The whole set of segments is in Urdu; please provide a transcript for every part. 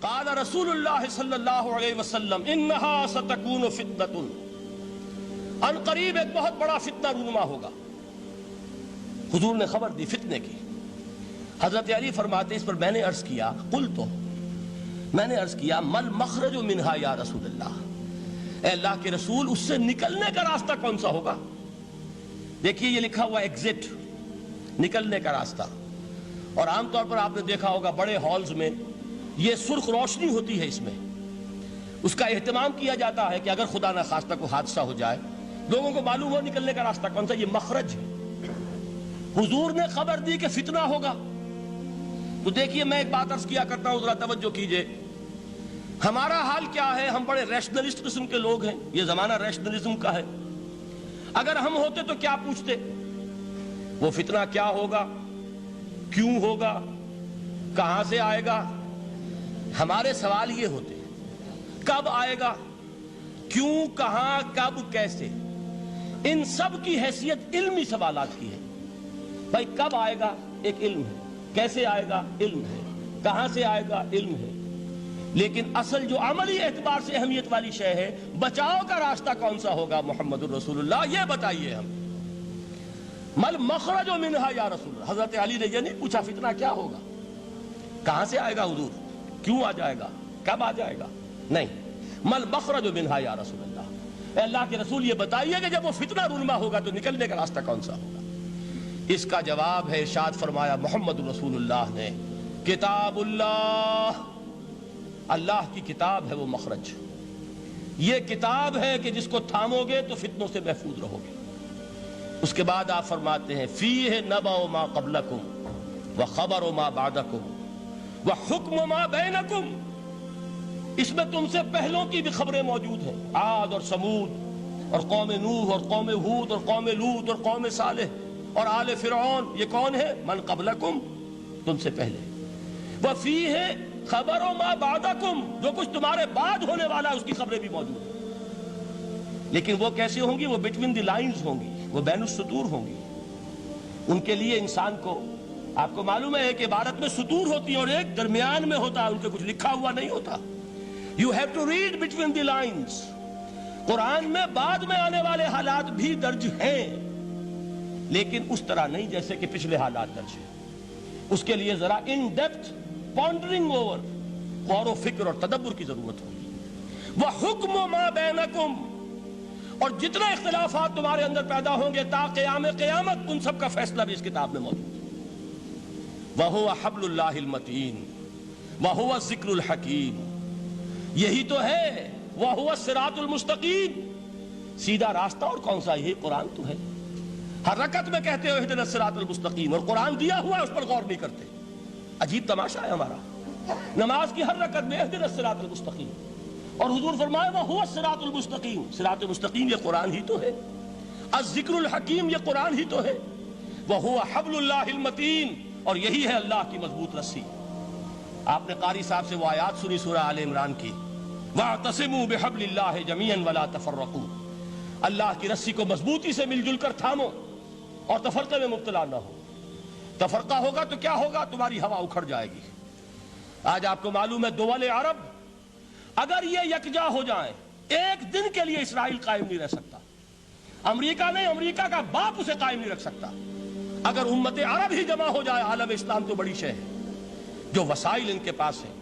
قال رسول اللہ صلی اللہ علیہ وسلم انہا ستکون فتنۃ، ان قریب ایک بہت بڑا فتنہ رونما ہوگا۔ حضور نے خبر دی فتنے کی۔ حضرت علی فرماتے اس پر میں نے عرض کیا، میں نے عرض کیا مل مخرج منہا یا رسول اللہ، اے اللہ کے رسول اس سے نکلنے کا راستہ کون سا ہوگا؟ دیکھیے یہ لکھا ہوا ایگزٹ، نکلنے کا راستہ، اور عام طور پر آپ نے دیکھا ہوگا بڑے ہالز میں یہ سرخ روشنی ہوتی ہے، اس میں اس کا اہتمام کیا جاتا ہے کہ اگر خدا نہ خواستہ کوئی حادثہ ہو جائے لوگوں کو معلوم ہو نکلنے کا راستہ کون سا، یہ مخرج ہے۔ حضور نے خبر دی کہ فتنہ ہوگا۔ تو دیکھیے میں ایک بات عرض کیا کرتا ہوں، ذرا توجہ کیجئے، ہمارا حال کیا ہے؟ ہم بڑے ریشنلسٹ قسم کے لوگ ہیں، یہ زمانہ ریشنلزم کا ہے۔ اگر ہم ہوتے تو کیا پوچھتے؟ وہ فتنہ کیا ہوگا، کیوں ہوگا، کہاں سے آئے گا؟ ہمارے سوال یہ ہوتے ہیں، کب آئے گا، کیوں، کہاں، کب، کیسے؟ ان سب کی حیثیت علمی سوالات کی ہے۔ بھائی کب آئے گا ایک علم ہے، کیسے آئے گا علم ہے، کہاں سے آئے گا علم ہے، لیکن اصل جو عملی اعتبار سے اہمیت والی شے ہے، بچاؤ کا راستہ کون سا ہوگا محمد الرسول اللہ، یہ بتائیے ہم۔ مل مخرج منہا یا رسول اللہ، حضرت علی نے یہ نہیں پوچھا فتنہ کیا ہوگا، کہاں سے آئے گا حضور، کیوں آ جائے گا، کب آ جائے گا، نہیں، مل مخرج منہا یا رسول اللہ، اے اللہ کے رسول یہ بتائیے کہ جب وہ فتنہ رونما ہوگا تو نکلنے کا راستہ کون سا ہوگا؟ اس کا جواب ہے، ارشاد فرمایا محمد رسول اللہ نے، کتاب اللہ، اللہ کی کتاب ہے وہ مخرج، یہ کتاب ہے کہ جس کو تھامو گے تو فتنوں سے محفوظ رہو گے۔ اس کے بعد آپ فرماتے ہیں فیہ نبأ ما قبلکم وخبر ما بعدکم وحکم ما بینکم، اس میں تم سے پہلوں کی بھی خبریں موجود ہیں، عاد اور سمود اور قوم نوح اور قوم ہود اور قوم لوط اور قوم صالح اور آل فرعون، یہ کون ہے؟ من قبلکم، تم سے پہلے، وفیہ خبر ما بعدکم، جو کچھ تمہارے بعد ہونے والا ہے اس کی خبریں بھی موجود ہیں، لیکن وہ کیسے ہوں گی؟ وہ بٹوین دی لائنز ہوں گی، وہ بین السطور ہوں گی۔ ان کے لیے انسان کو، آپ کو معلوم ہے کہ عبارت میں سطور ہوتی ہیں اور ایک درمیان میں ہوتا ہے، ان کے کچھ لکھا ہوا نہیں ہوتا۔ You have to read between the lines۔ قرآن میں بعد میں آنے والے حالات بھی درج ہیں، لیکن اس طرح نہیں جیسے کہ پچھلے حالات درج ہیں۔ اس کے لیے ذرا ان ڈیپتھ پونڈرنگ اوور، غور و فکر اور تدبر کی ضرورت ہوگی۔ وَحُکْمُ مَا بَيْنَكُمْ، اور جتنے اختلافات تمہارے اندر پیدا ہوں گے تا قیام قیامت، ان سب کا فیصلہ بھی اس کتاب میں موجود ہے۔ وَهُوَ حَبْلُ اللَّهِ الْمَتِينُ وَهُوَ الذِّكْرُ الْحَكِيمُ، یہی تو ہے وَهُوَ الصِّرَاطُ الْمُسْتَقِيمُ، سیدھا راستہ، اور کون سا؟ یہی قرآن تو ہے۔ ہر رکعت میں کہتے ہو اهْدِنَا الصِّرَاطَ الْمُسْتَقِيمُ، اور قرآن دیا ہوا ہے اس پر غور نہیں کرتے۔ عجیب تماشا ہے ہمارا، نماز کی ہر رکعت میں اهْدِنَا الصِّرَاطَ الْمُسْتَقِيمُ، اور حضور فرمایا وَهُوَ الصِّرَاطُ الْمُسْتَقِيمُ، صراط مستقیم یہ قرآن ہی تو ہے، الذکر الحکیم یہ قرآن ہی تو ہے، وَهُوَ حَبْلُ اللَّهِ الْمَتِينُ، اور یہی ہے اللہ کی مضبوط رسی۔ آپ نے قاری صاحب سے وہ آیات سنی سورہ آل عمران کی، وَاعْتَصِمُوا بِحَبْلِ اللَّهِ جَمِيعًا وَلَا تَفَرَّقُوا، اللہ کی رسی کو مضبوطی سے مل جل کر تھامو اور تفرقے میں مبتلا نہ ہو۔ تفرقہ ہوگا تو کیا ہوگا؟ تمہاری ہوا اکھڑ جائے گی۔ آج آپ کو معلوم ہے دول عرب اگر یہ یکجا ہو جائیں، ایک دن کے لیے اسرائیل قائم نہیں رہ سکتا، امریکہ نہیں، امریکہ کا باپ اسے قائم نہیں رکھ سکتا۔ اگر امت عرب ہی جمع ہو جائے، عالم اسلام تو بڑی شے ہے، جو وسائل ان کے پاس ہیں،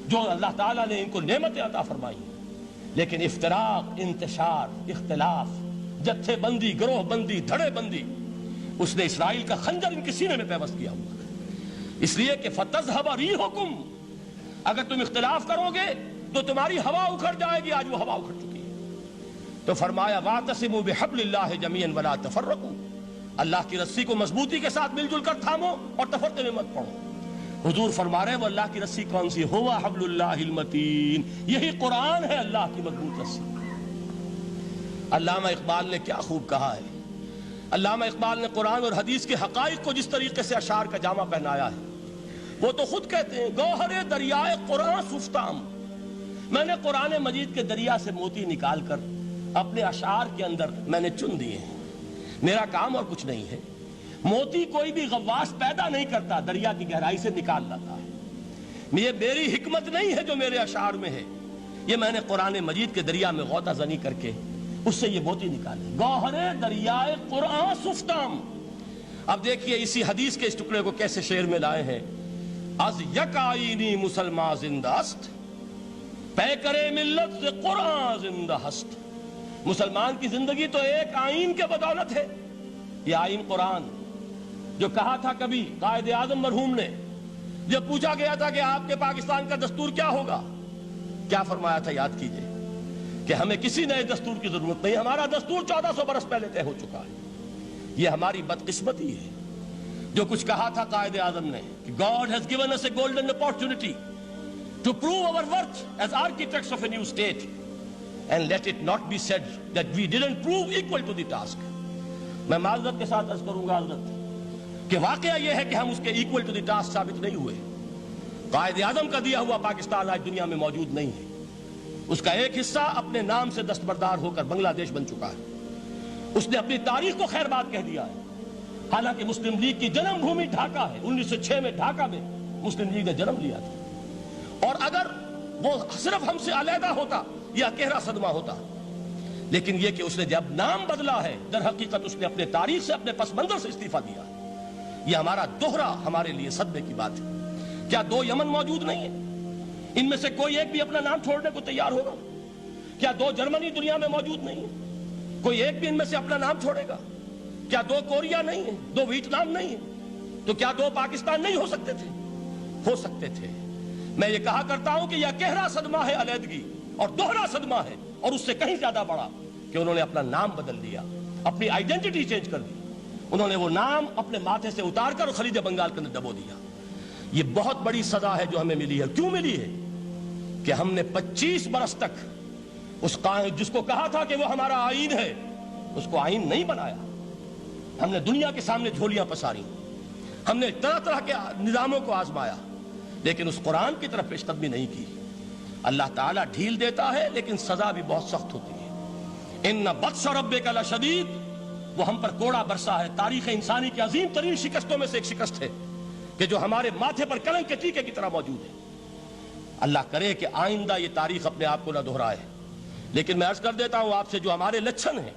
جو اللہ تعالیٰ نے ان کو نعمتیں عطا فرمائی ہیں، لیکن افتراق، انتشار، اختلاف، جتھے بندی، گروہ بندی، دھڑے بندی، اس نے اسرائیل کا خنجر ان کے سینے میں پیوست کیا ہوا ہے۔ اس لیے کہ فَتَذْهَبَ رِيحُكُمْ، اگر تم اختلاف کرو گے تو تمہاری ہوا اکھڑ جائے گی، آج وہ ہوا اکھڑ چکی ہے۔ تو فرمایا وَاعْتَصِمُوا بِحَبْلِ اللَّهِ جَمِيعًا وَلَا تَفَرَّقُوا، اللہ کی رسی کو مضبوطی کے ساتھ مل جل کر تھامو اور تفرقے میں مت پڑو۔ حضور فرما رہے ہیں وہ اللہ کی رسی کون سی؟ ہوا حبل اللہ المتین، یہی قرآن ہے اللہ کی مضبوط رسی۔ علامہ اقبال نے کیا خوب کہا ہے، علامہ اقبال نے قرآن اور حدیث کے حقائق کو جس طریقے سے اشعار کا جامع پہنایا ہے، وہ تو خود کہتے ہیں گوہر دریائے قرآن سفتام، میں نے قرآن مجید کے دریا سے موتی نکال کر اپنے اشعار کے اندر میں نے چن دیے ہیں، میرا کام اور کچھ نہیں ہے۔ موتی کوئی بھی غواص پیدا نہیں کرتا، دریا کی گہرائی سے نکال لاتا ہے۔ یہ میری حکمت نہیں ہے جو میرے اشعار میں ہے، یہ میں نے قرآن مجید کے دریا میں غوطہ زنی کر کے اس سے یہ موتی نکالے، گوہر دریائے قرآن سفتام۔ اب دیکھیے اسی حدیث کے اس ٹکڑے کو کیسے شعر میں لائے ہیں۔ از یک آئینی مسلمان زندہ است، پے کرے ملت سے قرآن زندہ ہست۔ مسلمان کی زندگی تو ایک آئین کے بدولت ہے، یہ آئین قرآن، جو کہا تھا کبھی قائد اعظم مرحوم نے جب پوچھا گیا تھا کہ آپ کے پاکستان کا دستور کیا ہوگا، کیا فرمایا تھا یاد کیجئے کہ ہمیں کسی نئے دستور کی ضرورت نہیں، ہمارا دستور 1400 برس پہلے طے ہو چکا ہے۔ یہ ہماری بدقسمتی ہے جو کچھ کہا تھا قائد اعظم نے کہ God has given us a golden opportunity to prove our worth as architects of a new state, and let it not be said that we didn't prove equal to the task۔ میں معذرت کے ساتھ عرض کروں گا حضرت کہ واقعہ یہ ہے کہ ہم اس کے equal to the task ثابت نہیں ہوئے۔ قائد اعظم کا دیا ہوا پاکستان آج دنیا میں موجود نہیں ہے، اس کا ایک حصہ اپنے نام سے دستبردار ہو کر بنگلہ دیش بن چکا ہے، اس نے اپنی تاریخ کو خیر بات کہہ دیا ہے، حالانکہ مسلم لیگ کی جنم بھومی ڈھاکہ ہے۔ 1906 میں ڈھاکہ میں مسلم لیگ نے جنم لیا تھا، اور اگر وہ صرف ہم سے علیحدہ ہوتا یہ گہرا صدمہ ہوتا، لیکن یہ کہ اس نے جب نام بدلا ہے در حقیقت اس نے اپنے تاریخ سے، اپنے پس منظر سے استعفیٰ دیا ہے۔ یہ ہمارا دوہرا ہمارے لیے صدمے کی بات ہے۔ کیا 2 یمن موجود نہیں ہے؟ ان میں سے کوئی ایک بھی اپنا نام چھوڑنے کو تیار ہوگا؟ کیا 2 جرمنی دنیا میں موجود نہیں ہے؟ کوئی ایک بھی ان میں سے اپنا نام چھوڑے گا؟ کیا 2 کوریا نہیں ہے؟ 2 ویتنام نہیں ہے؟ تو کیا 2 پاکستان نہیں ہو سکتے تھے؟ ہو سکتے تھے۔ میں یہ کہا کرتا ہوں کہ یہ گہرا صدمہ ہے علیحدگی، اور دوہرا صدمہ ہے، اور اس سے کہیں زیادہ بڑا کہ انہوں نے اپنا نام بدل دیا، اپنی آئیڈینٹی چینج کر دی، انہوں نے وہ نام اپنے ماتھے سے اتار کر خلیج بنگال کے اندر دبو دیا۔ یہ بہت بڑی سزا ہے جو ہمیں ملی ہے۔ کیوں ملی ہے؟ کہ ہم نے 25 برس تک اس قائد جس کو کہا تھا کہ وہ ہمارا آئین ہے، اس کو آئین نہیں بنایا۔ ہم نے دنیا کے سامنے جھولیاں پساری، ہم نے طرح طرح کے نظاموں کو آزمایا، لیکن اس قرآن کی طرف پیش قدمی نہیں کی۔ اللہ تعالیٰ ڈھیل دیتا ہے لیکن سزا بھی بہت سخت ہوتی ہے۔ ان بطش ربک لشدید، وہ ہم پر کوڑا برسا ہے۔ تاریخ انسانی کی عظیم ترین شکستوں میں سے ایک شکست ہے کہ جو ہمارے ماتھے پر کلنک کے ٹیکے کی طرح موجود ہے۔ اللہ کرے کہ آئندہ یہ تاریخ اپنے آپ کو نہ دہرائے، لیکن میں عرض کر دیتا ہوں آپ سے، جو ہمارے لچھن ہیں،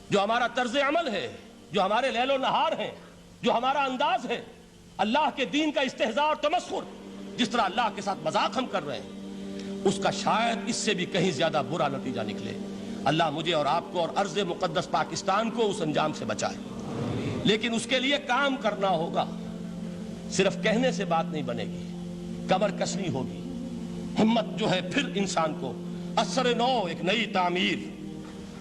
جو ہمارا طرز عمل ہے، جو ہمارے لیل و نہار ہیں، جو ہمارا انداز ہے، اللہ کے دین کا استہزاء اور تمسخر، جس طرح اللہ کے ساتھ مذاق ہم کر رہے ہیں، اس کا شاید اس سے بھی کہیں زیادہ برا نتیجہ نکلے۔ اللہ مجھے اور آپ کو اور ارض مقدس پاکستان کو اس انجام سے بچائے، لیکن اس کے لیے کام کرنا ہوگا۔ صرف کہنے سے بات نہیں بنے گی، کمر کسنی ہوگی، ہمت جو ہے پھر انسان کو اثر نو، ایک نئی تعمیر،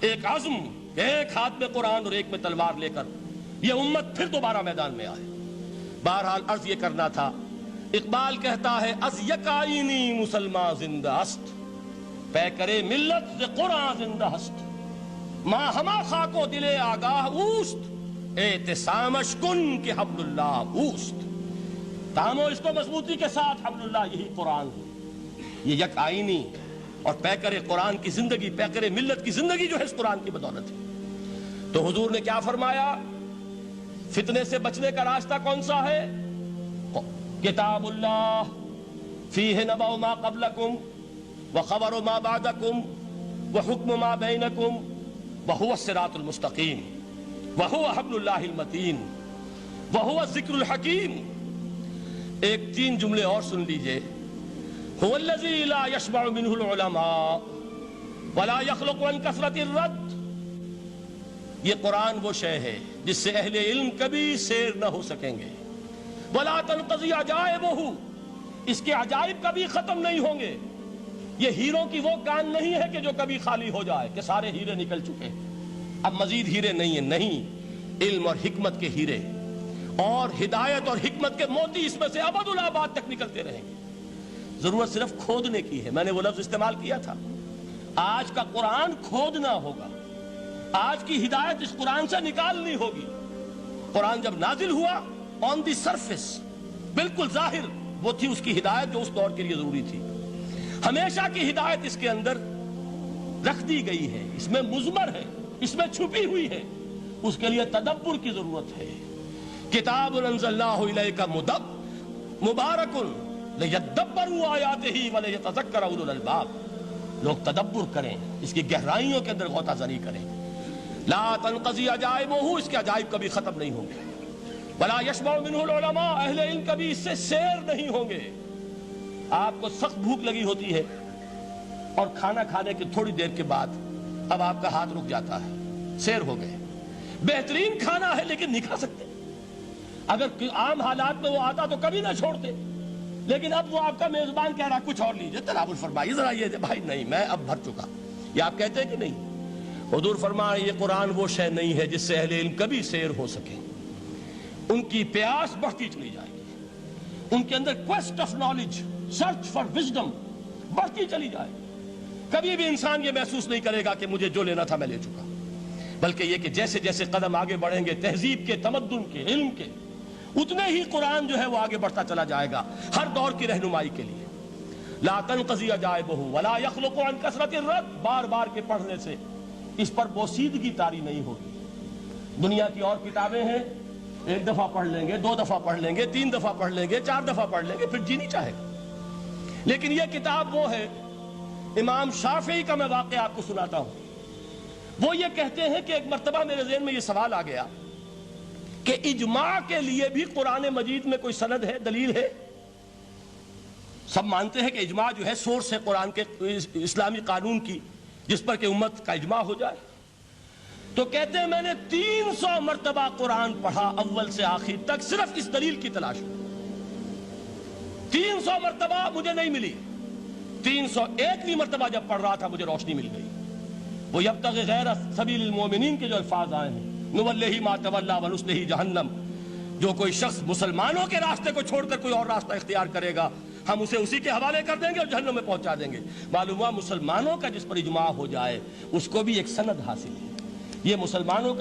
ایک عزم، ایک ہاتھ میں قرآن اور ایک میں تلوار لے کر یہ امت پھر دوبارہ میدان میں آئے۔ بہرحال عرض یہ کرنا تھا، اقبال کہتا ہے از یک آئینی مسلمان زندہ است، پے کرے ملت سے قرآن زندہ ہست، ماں ہما خاک و دل آگاہ اوست، اعتصامش کن کہ حبل اللہ اوست۔ تامو اس کو مضبوطی کے ساتھ، حبل اللہ یہی قرآن ہے۔ یہ یک آئینی اور پیکر قرآن کی زندگی، پیکر ملت کی زندگی جو ہے اس قرآن کی بدولت ہے۔ تو حضور نے کیا فرمایا؟ فتنے سے بچنے کا راستہ کون سا ہے؟ کتاب اللہ فیہ نبأ ما قبلکم وخبر ما بعدکم وحکم ما بینکم وہو الصراط المستقیم وہو حبل اللہ المتین وہو الذکر الحکیم۔ ایک 3 جملے اور سن لیجئے۔ هو الذی لا یشبع منہ العلماء ولا یخلق عن کثرت الرد۔ یہ قرآن وہ شے ہے جس سے اہل علم کبھی سیر نہ ہو سکیں گے۔ ولا تنقضی عجائبہ، اس کے عجائب کبھی ختم نہیں ہوں گے۔ یہ ہیروں کی وہ کان نہیں ہے کہ جو کبھی خالی ہو جائے کہ سارے ہیرے نکل چکے، اب مزید ہیرے نہیں ہیں، نہیں، علم اور حکمت کے ہیرے اور ہدایت اور حکمت کے موتی اس میں سے ابد الآباد تک نکلتے رہیں گے۔ ضرورت صرف کھودنے کی ہے۔ میں نے وہ لفظ استعمال کیا تھا، آج کا قرآن کھودنا ہوگا، آج کی ہدایت اس قرآن سے نکالنی ہوگی۔ قرآن جب نازل ہوا آن دی سرفیس، بالکل ظاہر وہ تھی اس کی ہدایت جو اس دور کے لیے ضروری تھی۔ ہمیشہ کی ہدایت اس کے اندر رکھ دی گئی ہے، اس میں مضمر ہے، اس میں چھپی ہوئی ہے، اس کے لیے تدبر کی ضرورت ہے۔ کتاب انزلناہ الیک مبارک لِيَدَّبَّرُوا آیَاتِهِ وَلِيَتَذَكَّرَ أُولُو الْأَلْبَابِ، لوگ تدبر کریں، اس کی گہرائیوں کے اندر غوطہ زنی کریں۔ لا تنقضی عجائبہ، اس کے عجائب کبھی ختم نہیں ہوں گے۔ ولا یشبع منہ العلماء، اہل علم کبھی اس سے سیر نہیں ہوں گے۔ آپ کو سخت بھوک لگی ہوتی ہے اور کھانا کھانے کی تھوڑی دیر کے بعد اب آپ کا ہاتھ رک جاتا ہے، سیر ہو گئے، بہترین کھانا ہے لیکن نہیں کھا سکتے۔ اگر عام حالات میں وہ آتا تو کبھی نہ چھوڑتے، لیکن اب وہ آپ کا میزبان کہہ رہا کچھ اور لیجئے، تناول فرمائیے ذرا، یہ بھائی نہیں میں اب بھر چکا، یہ آپ کہتے ہیں کہ نہیں؟ حضور فرمایا یہ قرآن وہ شے نہیں ہے جس سے اہل علم کبھی سیر ہو سکے، ان کی پیاس بڑھتی چلی جائے گی، ان کے اندر quest of knowledge, search for wisdom بڑھتی چلی جائے گی۔ کبھی بھی انسان یہ محسوس نہیں کرے گا کہ مجھے جو لینا تھا میں لے چکا، بلکہ یہ کہ جیسے جیسے قدم آگے بڑھیں گے تہذیب کے، تمدن کے، علم کے، اتنے ہی قرآن جو ہے وہ آگے بڑھتا چلا جائے گا ہر دور کی رہنمائی کے لیے۔ لا تنقضی عجائبہ ولا یخلق عن کثرت الرد، بار بار کے پڑھنے سے اس پر بوسیدگی طاری نہیں ہوگی۔ دنیا کی اور کتابیں ہیں، ایک دفعہ پڑھ لیں گے، دو دفعہ پڑھ لیں گے، تین دفعہ پڑھ لیں گے، چار دفعہ پڑھ لیں گے، پھر جی نہیں چاہے گا۔ لیکن یہ کتاب وہ ہے، امام شافعی کا میں واقعہ آپ کو سناتا ہوں۔ وہ یہ کہتے ہیں کہ ایک مرتبہ میرے ذہن میں یہ سوال آ گیا کہ اجماع کے لیے بھی قرآن مجید میں کوئی سند ہے، دلیل ہے؟ سب مانتے ہیں کہ اجماع جو ہے سورس ہے قرآن کے، اسلامی قانون کی، جس پر کہ امت کا اجماع ہو جائے۔ تو کہتے ہیں میں نے 300 مرتبہ قرآن پڑھا اول سے آخر تک، صرف اس دلیل کی تلاش میں۔ 300 مرتبہ مجھے نہیں ملی، 301ویں مرتبہ جب پڑھ رہا تھا مجھے روشنی مل گئی۔ وہ یبتغی غیر سبیل المومنین کے جو الفاظ آئے ہیں، نولہ ما تولی ونصلہ جہنم، جو کوئی شخص مسلمانوں کے راستے کو چھوڑ کر کوئی اور راستہ اختیار کرے گا ہم اسے اسی کے حوالے کر دیں گے اور جہنم میں پہنچا دیں گے۔ معلوم ہوا مسلمانوں کا جس پر اجماع ہو جائے اس کو بھی ایک سند حاصل ہے، یہ مسلمانوں کا